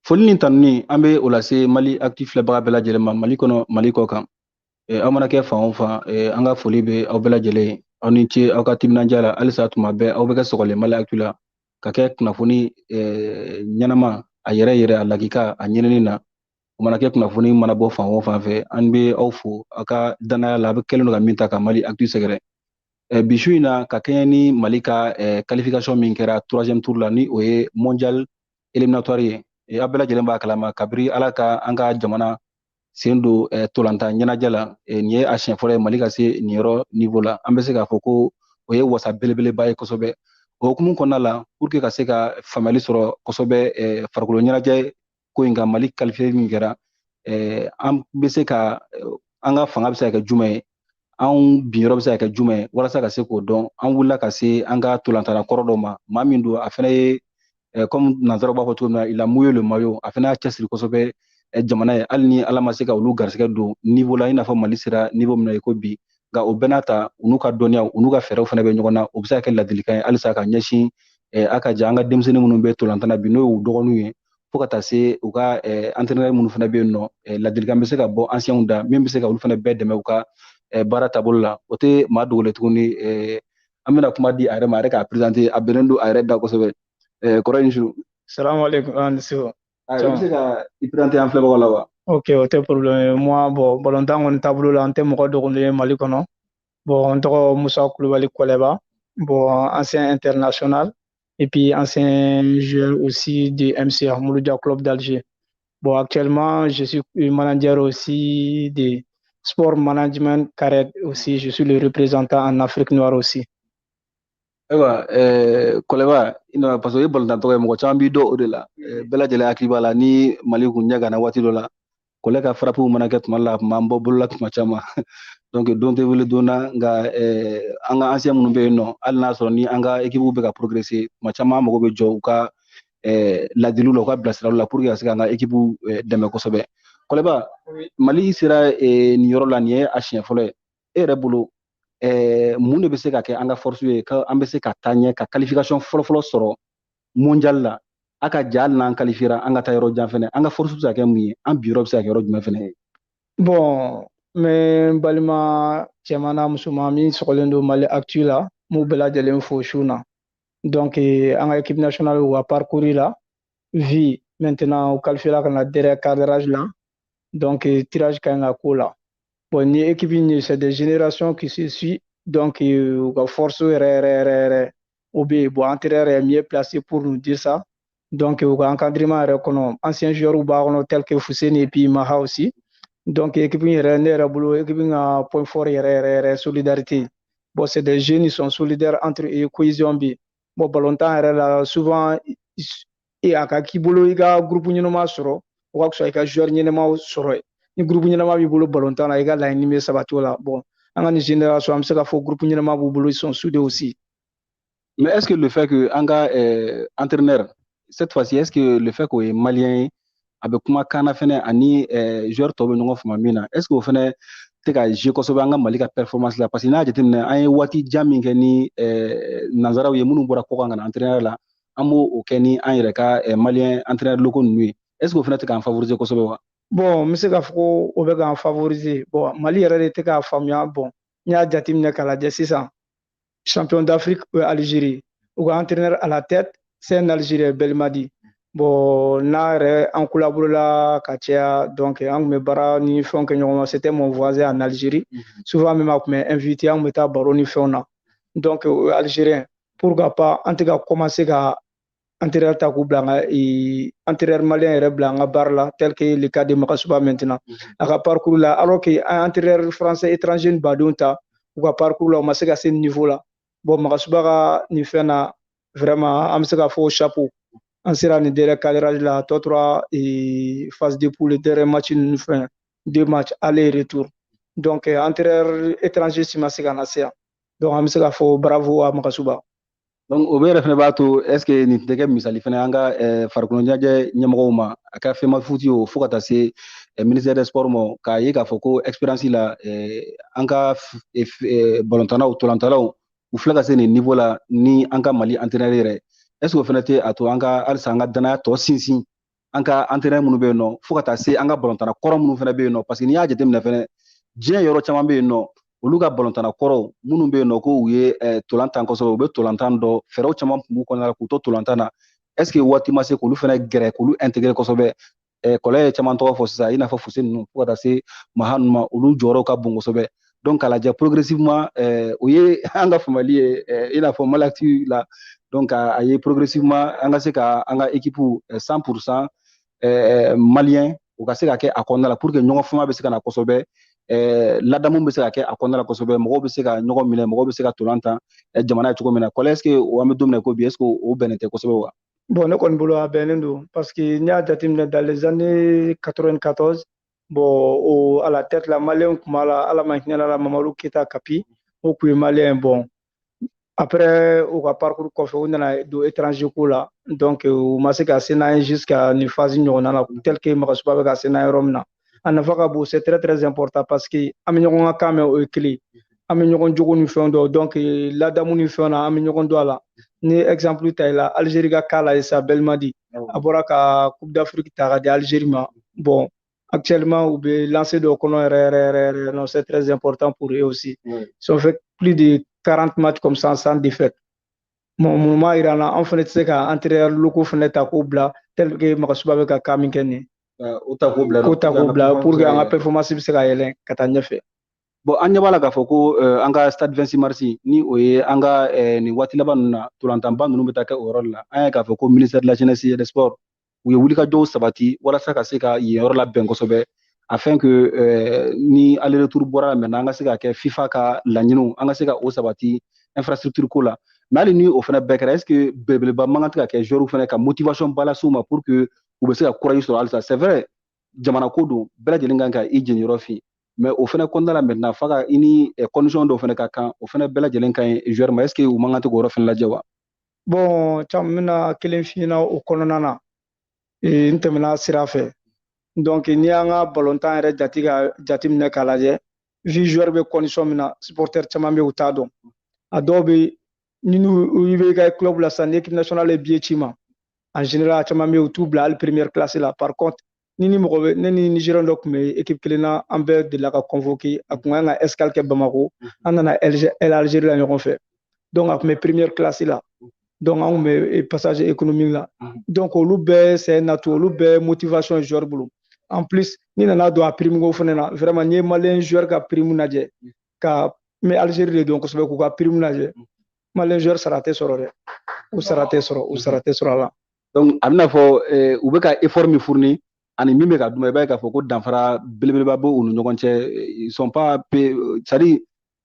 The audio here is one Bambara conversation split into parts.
Foli ni tanuni an bɛ o lase Maliactu filɛbaga bɛɛ lajɛlen ma Mali kɔnɔ Mali kɔ kan. Aw mana kɛ fan o fan an ka foli bɛ aw bɛɛ lajɛlen ye. Aw ni ce aw ka timinandiya la halisa tuma bɛɛ aw bɛ kɛ sɔgɔlen Maliactu la ka kɛ kunnafoni ɲɛnama a yɛrɛ yɛrɛ a lakika a ɲinini na. O mana kɛ kunnafoni mana bɔ fan o fan fɛ an bɛ aw fo aw ka danaya la a bɛ kɛlen don ka min ta ka Maliactu sɛgɛrɛ. Bi su in na ka kɛɲɛ ni Mali ka qualification min kɛra 3e tour la ni o ye mondial éliminatoire ye. Aw bɛɛ lajɛlen b'a kalama kabiri Ala ka an ka jamana sen don ntolantan ɲɛnajɛ la nin ye a siɲɛ fɔlɔ ye Mali ka se nin yɔrɔ niveau la an bɛ se k'a fɔ ko o ye wasa belebeleba ye kosɛbɛ. O hukumu kɔnɔna la pour que ka se ka faamuyali sɔrɔ kosɛbɛ farikolo ɲɛnajɛ ko in kan Mali qualifié min kɛra an bɛ se ka an ka fanga bɛ se ka kɛ jumɛn ye anw binyɔrɔ bɛ se ka kɛ jumɛn ye walasa ka se k'o dɔn an wulila ka se an ka ntolantana kɔrɔ dɔ ma maa min don a fana ye comme nanzaraw b'a fɔ cogo min na il a mouillé le maillot a fana y'a cɛsiri kosɛbɛ jamana ye hali ni Ala ma se ka olu garisɛgɛ don niveau la i n'a fɔ Mali sera niveau min na i ko bi nka o bɛɛ n'a ta u n'u ka dɔnniyaw u n'u ka fɛɛrɛw fana bɛ ɲɔgɔn na o bɛ se ka kɛ ladilikan ye halisa ka ɲɛsin a ka jan an ka denmisɛnnin minnu bɛ ntolantan na bi n'o y'u dɔgɔninw ye fo ka taa se u ka entraîneur minnu fana bɛ yen nɔ ladilikan bɛ se ka bɔ ancienw da min bɛ se ka olu fana bɛɛ dɛmɛ u ka baara taabolo la o tɛ maa dogolen tuguni an bɛna kuma di a yɛrɛ ma a yɛrɛ k'a présenter a bɛnnen don a yɛrɛ da kosɛbɛ kɔrɔ in su. Salam alaikum, Anso. I bɛ se ka i présenter an filɛbagaw la wa? Ok, o tɛ problème moi bon balontan kɔni taabolo la an tɛ mɔgɔ dogolen ye Mali kɔnɔ. Bon n tɔgɔ Musa Kulubali Kolèba, bon ancien international et puis ancien joueur aussi de MCA Mouloudia Club d'Alger. Bon actuellement je suis manager aussi de sport management carré aussi, je suis le représentant en Afrique noire aussi. Ayiwa Kolèba parce que o ye balontan tɔgɔ ye mɔgɔ caman b'i dɔn o de la bɛɛ lajɛlen hakili b'a la ni Mali kun ɲɛ ganna waati dɔ la Kolɛ ka frappe mana kɛ tuma la a kun b'an bɔ bolo la tuma caman donc don tɛ wele don na nka an ka ancien minnu bɛ yen nɔ hali n'a sɔrɔ ni an ka équipe bɛ ka progresser tuma caman an mago bɛ jɔ u ka ladiliw la u ka bilasiraliw la pour que ka se k'an ka équipe dɛmɛ kosɛbɛ. Kolɛba Mali sera nin yɔrɔ la nin ye a siɲɛ fɔlɔ ye e yɛrɛ bolo mun de bɛ se ka kɛ an ka force ye an bɛ se ka taa ɲɛ ka qualification fɔlɔfɔlɔ sɔrɔ mondial la a ka ja hali n'an qualifiera an ka taa yɔrɔ jan fɛnɛ an ka force bɛ se ka kɛ mun ye an biyɔrɔ bɛ se ka kɛ yɔrɔ jumɛn fɛnɛ ye. Bon mais n balima cɛman n'a musoman min sɔgɔlen don Maliactu la m'u bɛɛ lajɛlen fo su na donc an ka équipe nationale u ka parcours la vi maintenant u qualifiera ka na derrière cadrage la donc tirage ka ɲi ka k'o la bon ni équipe in c'est des générations qui se suivent donc u ka force yɛrɛ o bɛ yen bon entraîneur est mieux placé pour nous dire ça donc u ka encadrement yɛrɛ kɔnɔ anciens joueurs b'a kɔnɔ tel que Fuseni et puis Maha aussi donc équipe yɛrɛ ne yɛrɛ bolo équipe ka point fort yɛrɛ solidarité bon c'est des jeunes ils sont solidaires entre eux cohésion bɛ bon balontan yɛrɛ la souvent a ka k'i bolo i ka groupe ɲɛnama sɔrɔ o ka fisa i ka joueur ɲɛnamaw sɔrɔ ni groupe ɲɛnama b'i bolo balontan na i ka laɲini bɛ sabati o la bon an ka ni génération an bɛ se ka fɔ groupe ɲɛnama b'u bolo ils sont soudés aussi. Mais est-ce que le fait que an ka entraîneur cette fois-ci est-ce que le fait que o ye malien ye a bɛ kuma kan na fɛnɛ ani joueur tɔw bɛ ɲɔgɔn fama min na est-ce que o fɛnɛ tɛ ka jouer kosɛbɛ an ka Mali ka performance la parce que n'a jateminɛ an ye waati jan min kɛ ni nanzaraw ye minnu bɔra kɔkan ka na entraîneur la an b'o kɛ ni an yɛrɛ ka malien entraîneur locaux ninnu ye est-ce que o fɛnɛ tɛ k'an favoriser kosɛbɛ wa? Bon n bɛ se k'a fɔ ko o bɛ k'an favoriser bon Mali yɛrɛ de tɛ k'a faamuya bon n y'a jateminɛ k'a lajɛ sisan champion d'Afrique o ye Algérie u ka entraîneur à la tête c'est un Algérien Belmadi bon n'a yɛrɛ an collaborera ka caya donc an tun bɛ baara ni fɛnw kɛ ɲɔgɔn ma c'était mon voisin en Algérie souvent même a tun bɛ invité an tun bɛ taa baro ni fɛnw na donc o ye Algérien pourquoi pas an tɛ ka commencer ka entraîneur ta k'u bila an ka entraîneur malien yɛrɛ bila an ka baara la tel que le cas de Makasuba maintenant a ka parcours la alors que an entraîneur français étranger ni badenw ta u ka parcours la u ma se ka se niveau la bon Makasuba ka nin fɛn na vraiment an bɛ se ka fɔ chapeau an sera nin derrière cadrage la tɔ tora phase de poule dernier match ninnu fɛn 2 matchs aller et retour donc entraîneur étranger si ma se ka na se yan donc an bɛ se ka fɔ bravo à Makasuba. Donc o bɛ yɛrɛ fɛnɛ b'a to est-ce que nin tɛ kɛ misali fɛnɛ an ka farikolo ɲɛnajɛ ɲɛmɔgɔw ma a ka fɛn ma futi o fo ka taa se ministère des sports ma k'a ye k'a fɔ ko expérience la an ka balontannaw tolantannaw u filɛ ka se nin niveau la ni an ka Mali entraîneur yɛrɛ est-ce que o fɛnɛ tɛ a to an ka halisa an ka danaya tɔ sinsin an ka entraîneur minnu bɛ yen nɔ fo ka taa se an ka balontanna kɔrɔ minnu fana bɛ yen nɔ parce que n'i y'a jateminɛ fɛnɛ diɲɛ yɔrɔ caman bɛ yen nɔ olu ka balontanna kɔrɔw minnu bɛ yen nɔ ko u ye tolantan kosɛbɛ u bɛ tolantan dɔ fɛɛrɛw caman tun b'u kɔnɔna la k'u to tolantan na est ce que waati ma se k'olu fana gɛrɛ k'olu intégrer kosɛbɛ kɔlɛ ye caman tɔgɔ fɔ sisan i n'a fɔ Fuse ninnu fo ka taa se Maha ninnu ma olu jɔyɔrɔ ka bon kosɛbɛ donc k'a lajɛ progressivement o ye an ka famali ye i n'a fɔ Maliactu la donc a ye progressivement an ka se ka an ka équipe 100% malien u ka se ka kɛ a kɔnɔna la pour que ɲɔgɔn fama bɛ se ka na kosɛbɛ ladamu bɛ se ka kɛ a kɔnɔna la kosɛbɛ mɔgɔw bɛ se ka ɲɔgɔn minɛ mɔgɔw bɛ se ka tolan tan jamana ye cogo min na kɔlɛ est ce que an bɛ don min na ko bi est ce que o bɛnnen tɛ kosɛbɛ wa. Bon, ne kɔni bolo a bɛnnen don parce que n'i y'a jateminɛ dans les années 94 bon à la tête la malien tun b'a la ala ma hinɛ la Mamadu Keyita Kapi o tun ye malien bon après u ka parcours kɔfɛ u nana don étranger ko la donc u ma se ka se n'an ye jusqu'à nin phase ɲɔgɔnna la tel que Magasuba bɛ ka se n'an ye yɔrɔ min na a nafa ka bon c'est très très important parce que an bɛ ɲɔgɔn ka kan mɛn o ye kelen an bɛ ɲɔgɔn jogo ni fɛn dɔn donc ladamu ni fɛn na an bɛ ɲɔgɔn dɔn a la ni exemple ta i la Algérie ka cas la Issa Belmadi a bɔra ka Coupe d'Afrique ta ka di Algérie ma bon actuellement u bɛ lancé dɔ kɔnɔ yɛrɛ non c'est très important pour eux aussi ils ont fait plus de 40 matchs comme ça sans défaite mun m'a yira an na an fana tɛ se ka entraîneur locaux fana ta k'o bila tel que Magasuba bɛ ka cas min kɛ nin o ta k'o bila pour que an ka performance bɛ se ka yɛlɛn ka taa ɲɛfɛ. Bon an ɲɛ b'a la k'a fɔ ko an ka stade 26 mars ni o ye an ka nin waati laban ninnu na tolantanba ninnu bɛ taa kɛ o yɔrɔ la an y'a k'a fɔ ko ministère de la jeunesse et des sports u ye wulikajɔw sabati walasa ka se ka yen yɔrɔ labɛn kosɛbɛ afin que ni aller retour bɔra maintenant an ka se ka kɛ FIFA ka laɲiniw an ka se ka o sabati infrastructure ko la mais hali ni o fana bɛɛ kɛra est ce que belebeleba man kan tɛ ka kɛ joueurs fana ka motivation ba las'u ma pour que u bɛ se ka courage sɔrɔ halisa c'est vrai jamana ko don bɛɛ lajɛlen kan ka i jeniyɔrɔ fi mais o fana kɔnɔna la maintenant fa ka i ni condition dɔw fana ka kan o fana bɛɛ lajɛlen ka ɲi joueur ma est ce que u man kan tɛ k'o yɔrɔ fana lajɛ wa. Bon caman bɛna kelen f'i ɲɛna o kɔnɔna na n tɛmɛna sira fɛ donc n'i y'an ka balontan yɛrɛ jateminɛ k'a lajɛ vi joueur bɛ condition min na supporter caman bɛ u t'a dɔn a dɔw bɛ ni i bɛ i ka club la sisan ni équipe nationale ye billet ci ma en général caman bɛ u t'u bila hali première classe la par contre ni mɔgɔ bɛ ne ni Nigérian dɔ tun bɛ équipe kelen na an bɛɛ delila ka convoqué a tun kan ka escale kɛ Bamako an nana Algérie la ɲɔgɔn fɛ donc a tun bɛ première classe la donc an tun bɛ passage économique la donc olu bɛɛ c'est natu olu bɛɛ motivation joueur bolo en plus ni nana don a prime ko fana na vraiment n'i ye malien joueur ka prime lajɛ ka mɛ Algérie de don kosɛbɛ k'u ka prime lajɛ malien joueur sara tɛ sɔrɔ dɛ u sara tɛ sɔrɔ a la. donc a bɛna fɔ u bɛ ka effort min fourni ani min bɛ ka d'u ma i b'a ye k'a fɔ ko danfara belebeleba b'u ni ɲɔgɔn cɛ ils sont pas c'est à dire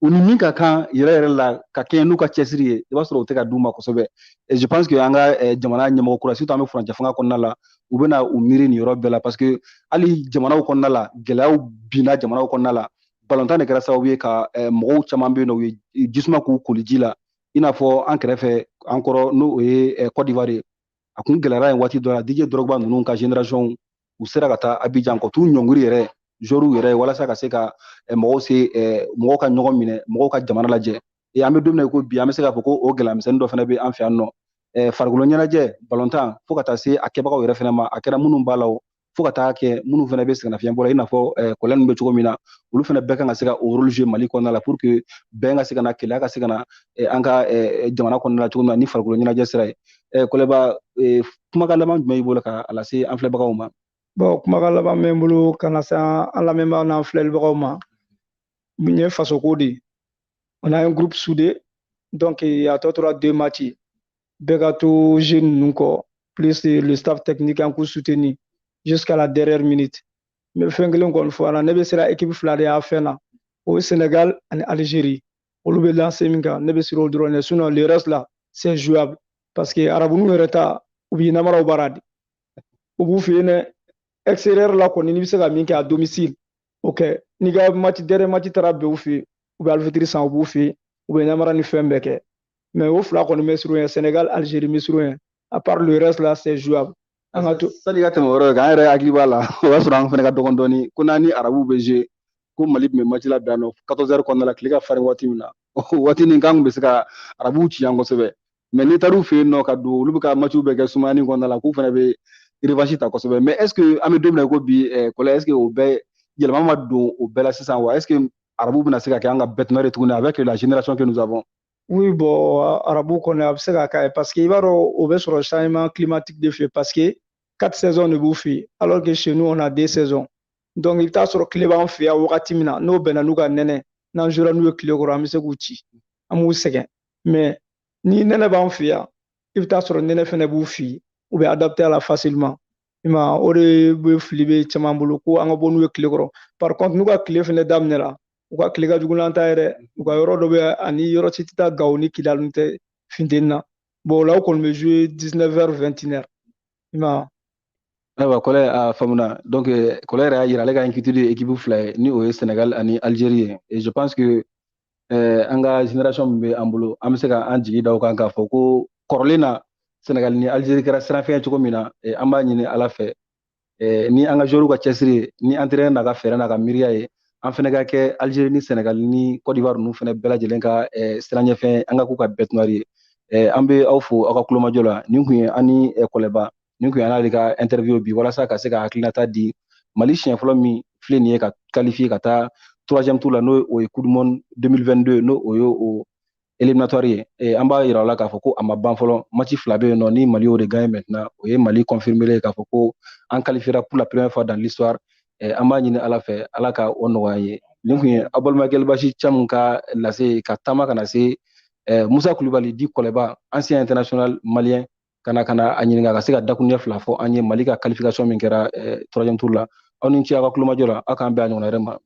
u ni min ka kan yɛrɛ la ka kɛɲɛ n'u ka cɛsiri ye i b'a sɔrɔ u tɛ ka d'u ma kosɛbɛ et je pense que an ka jamana ɲɛmɔgɔ kura surtout an bɛ furancɛ fanga kɔnɔna la u bɛna u miiri nin yɔrɔ bɛɛ la parce que hali jamanaw kɔnɔna la gɛlɛyaw binna jamanaw kɔnɔna la balontan de kɛra sababu ye ka mɔgɔw caman bɛ yen nɔ u ye jisuma k'u koli ji la i n'a fɔ an kɛrɛfɛ an kɔrɔ n'o ye Côte d'Ivoire ye a kun gɛlɛyara yen waati dɔ la DJ Drogba ninnu ka génération u sera ka taa Abidjan kɔ t'u ɲɔngiri yɛrɛ joueurs yɛrɛ walasa ka se ka mɔgɔw ka ɲɔgɔn minɛ mɔgɔw ka jamana lajɛ an bɛ don min na ko bi an bɛ se k'a fɔ ko o gɛlɛyamisɛnnin dɔ fana bɛ an fɛ yan nɔ farikolo ɲɛnajɛ balontan fo ka taa se a kɛbagaw yɛrɛ fana ma a kɛra minnu b'a la o fo ka taa kɛ minnu fana bɛ sɛgɛnnafiɲɛ bɔ la i n'a fɔ kɔlɛn ninnu bɛ cogo min na olu fana bɛɛ kan ka se ka o rôle jouer Mali kɔnɔna la pour que bɛn ka se ka na keleya ka se ka na an ka jamana kɔnɔna la cogo min na ni farikolo ɲɛnajɛ sira ye Kolèba kumakan laban jumɛn y'i bolo ka a lase an filɛbagaw ma. Bon kumakan laban bɛ n bolo ka na se an lamɛnbagaw n'an filɛbagaw ma n ye fasoko de on a un groupe soudé donc a tɔ tora 2 matchs bɛɛ ka to jeunes ninnu kɔ plus le staff technique an k'u soutenir jusqu'à la dernière minute n bɛ fɛn kelen kɔni fɔ a la ne bɛ siran équipe fila de y'a fɛn na o ye Sénégal ani Algérie olu bɛ lancer min kan ne bɛ siran o dɔrɔn de sinon le reste là c'est jouable parce que arabunu yɛrɛ ta u b'i namaraw baara de u b'u fɛ yen dɛ extérieur la kɔni n'i bɛ se ka min kɛ à domicile ok n'i ka match dernier match taara bɛn u fɛ u bɛ alfitiri san u b'u fɛ u bɛ namara ni fɛn bɛɛ kɛ mais o fila kɔni bɛ surun ye Sénégal Algérie bɛ surun ye à part le reste là c'est jouable. Sani ka tɛmɛ o yɔrɔ kan an yɛrɛ hakili b'a la o y'a sɔrɔ an fana ka dɔgɔn dɔɔni ko n'an ni arabuw bɛ jouer ko Mali tun bɛ match la dan nɔ 14h kɔnɔna la tile ka farin waati min na waati nin kan tun bɛ se ka arabuw ci yan kosɛbɛ mais n'i taar'u fɛ yen nɔ ka don olu bɛ ka matchw bɛɛ kɛ sumayani kɔnɔna la k'u fana bɛ revanche ta kosɛbɛ mais est ce que an bɛ don min na ko bi Kɔlɛ est ce que o bɛɛ yɛlɛma ma don o bɛɛ la sisan wa est ce que arabu bɛna se ka kɛ an ka bête noire ye tuguni avec la génération que nous avons. Oui, bon, arabu kɔni a bɛ se ka k'a ye parce que i b'a dɔn o bɛ sɔrɔ changement climatique de fɛ yen parce que 4 saisons de b'u fɛ yen alors que chez nous on a 2 saisons donc i bɛ taa sɔrɔ tile b'an fɛ yan wagati min na n'o bɛnna n'u ka nɛnɛ n'an jouera n'u ye tile kɔrɔ an bɛ se k'u ci an b'u sɛgɛn mais ni nɛnɛ b'an fɛ yan i bɛ taa sɔrɔ nɛnɛ fɛnɛ b'u fɛ yen u bɛ adapter à la facilement i ma o de bɛ fili bɛ caman bolo ko an ka bɔ n'u ye tile kɔrɔ par contre n'u ka tile fɛnɛ daminɛra u ka tile ka jugu n'an ta ye dɛ u ka yɔrɔ dɔ bɛ ani yɔrɔ si tɛ taa Gawo ni Kidali ninnu tɛ funteni na bon o la u kɔni bɛ jouer 19h 21h i ma Ayiwa Kɔlɛ a faamuna donc Kɔlɛ yɛrɛ y'a yira ale ka inquiétude ye équipe fila ye ni o ye Sénégal ani Algérie ye et je pense que an ka génération min bɛ an bolo an bɛ se ka an jigi da o kan k'a fɔ ko kɔrɔlen na Sénégal ni Algérie kɛra siranfɛn ye cogo min na an b'a ɲini Ala fɛ ni an ka joueurs ka cɛsiri ye ni entraîneur n'a ka fɛɛrɛ n'a ka miiriya ye an fɛnɛ ka kɛ Algérie ni Sénégal ni Côte d'Ivoire ninnu fɛnɛ bɛɛ lajɛlen ka siraɲɛfɛn ye an ka k'u ka bête noire ye an bɛ aw fo aw ka kulomajɔ la nin kun ye an ni Kolɛba nin kun ye n'ale ka interview bi walasa ka se ka hakilinata di Mali siɲɛ fɔlɔ min filɛ nin ye ka qualifier ka taa 3e tour la n'o ye Coupe du Monde 2022 n'o o ye o éliminatoire ye an b'a yira aw la k'a fɔ ko a ma ban fɔlɔ match fila bɛ yen nɔ ni Mali y'o de gagné maintenant o ye Mali confirmé k'a fɔ ko an qualifiera pour la première fois dans l'histoire an b'a ɲini Ala fɛ Ala ka o nɔgɔya ye nin kun ye aw balimakɛ Elbasi Camu ka lase ka taama ka na se Musa Kulibali di Kolɛba ancien international malien ka na a ɲininka ka se ka dakuruɲɛ fila fɔ an ye Mali ka qualification min kɛra 3e tour la aw ni ce aw ka kulomajɔ la aw k'an bɛn a ɲɔgɔnna wɛrɛ ma